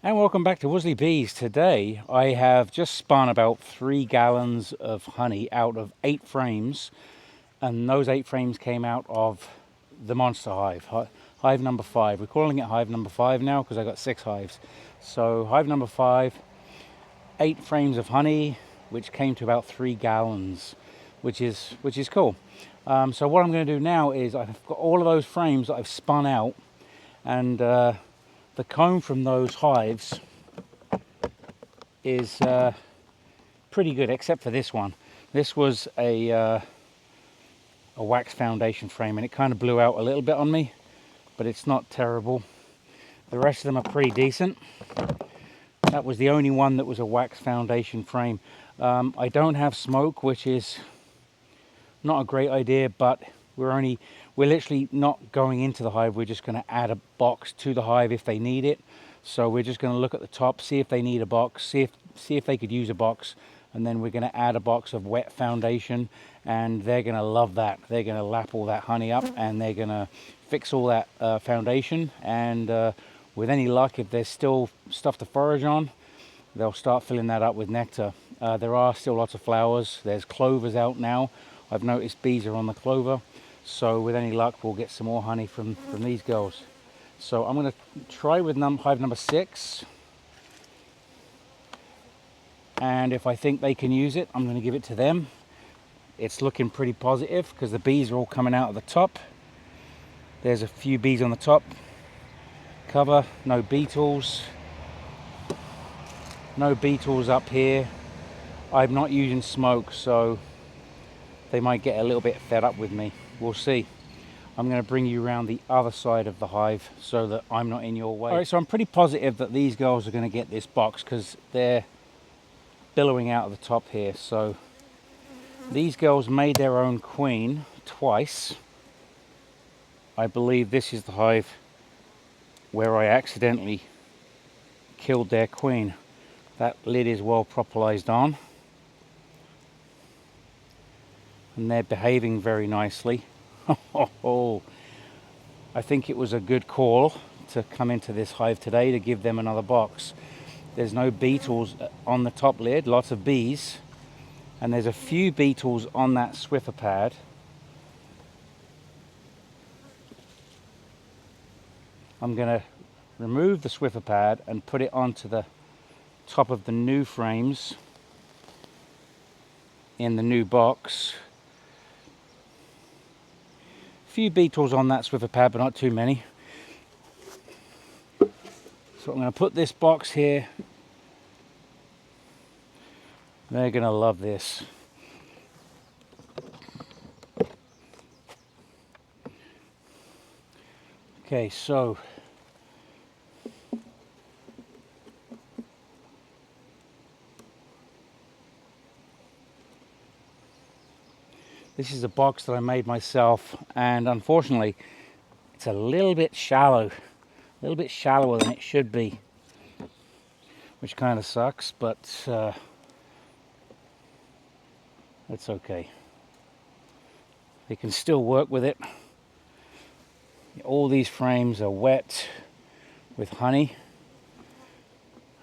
And welcome back to Worsley Bees. Today I have just spun about 3 gallons of honey out of 8 frames, and those 8 frames came out of the monster hive, hive number 5. We're calling it hive number 5 now because I got 6 hives. So hive number 5, 8 frames of honey, which came to about 3 gallons, which is cool. So what I'm going to do now is I've got all of those frames that I've spun out, and the comb from those hives is pretty good, except for this one. This was a wax foundation frame, and it kind of blew out a little bit on me, but it's not terrible. The rest of them are pretty decent. That was the only one that was a wax foundation frame. I don't have smoke, which is not a great idea, but we're literally not going into the hive. We're just going to add a box to the hive if they need it. So we're just going to look at the top, see if they need a box, see if they could use a box, and then we're going to add a box of wet foundation, and they're going to love that. They're going to lap all that honey up, and they're going to fix all that foundation, and with any luck, if there's still stuff to forage on, they'll start filling that up with nectar. There are still lots of flowers. There's clovers out now. I've noticed bees are on the clover, so with any luck we'll get some more honey from these girls. So I'm going to try with hive number 6, and if I think they can use it, I'm going to give it to them. It's looking pretty positive because the bees are all coming out of the top. There's a few bees on the top cover, no beetles up here. I'm not using smoke, so they might get a little bit fed up with me. We'll see. I'm going to bring you around the other side of the hive so that I'm not in your way. All right, so I'm pretty positive that these girls are going to get this box because they're billowing out of the top here. So these girls made their own queen twice. I believe this is the hive where I accidentally killed their queen. That lid is well propolized on, and they're behaving very nicely. I think it was a good call to come into this hive today to give them another box. There's no beetles on the top lid, lots of bees, and there's a few beetles on that Swiffer pad. I'm going to remove the Swiffer pad and put it onto the top of the new frames in the new box. Few beetles on that Swiffer pad, but not too many. So I'm going to put this box here. They're going to love this. Okay, so this is a box that I made myself, and unfortunately it's a little bit shallow, a little bit shallower than it should be, which kind of sucks, but it's okay. They can still work with it. All these frames are wet with honey,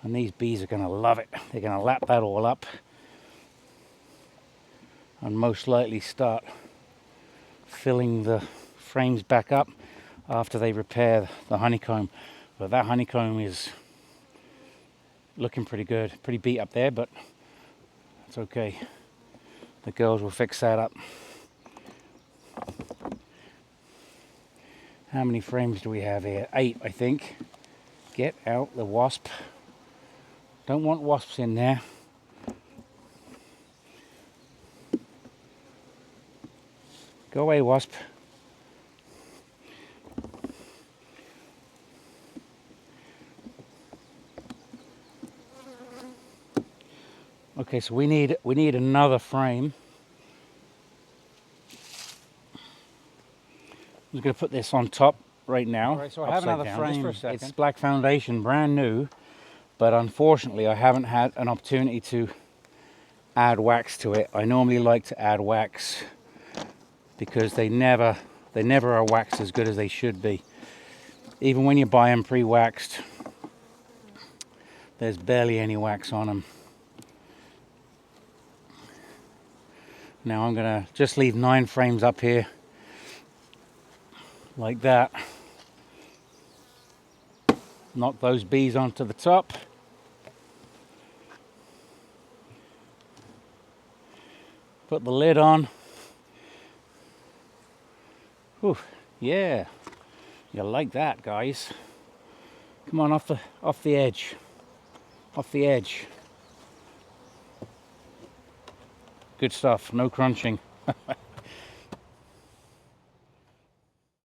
and these bees are going to love it. They're going to lap that all up and most likely start filling the frames back up after they repair the honeycomb. But that honeycomb is looking pretty good, pretty beat up there, but it's okay. The girls will fix that up. How many frames do we have here? 8, I think. Get out the wasp. Don't want wasps in there. Go away, wasp. Okay, so we need another frame. I'm just going to put this on top right now. All right, so I have another frame. It's black foundation, brand new, but unfortunately I haven't had an opportunity to add wax to it. I normally like to add wax because they never are waxed as good as they should be. Even when you buy them pre-waxed, there's barely any wax on them. Now I'm gonna just leave 9 frames up here like that. Knock those bees onto the top. Put the lid on. Whew, yeah, you like that, guys. Come on, off the edge. Off the edge. Good stuff, no crunching.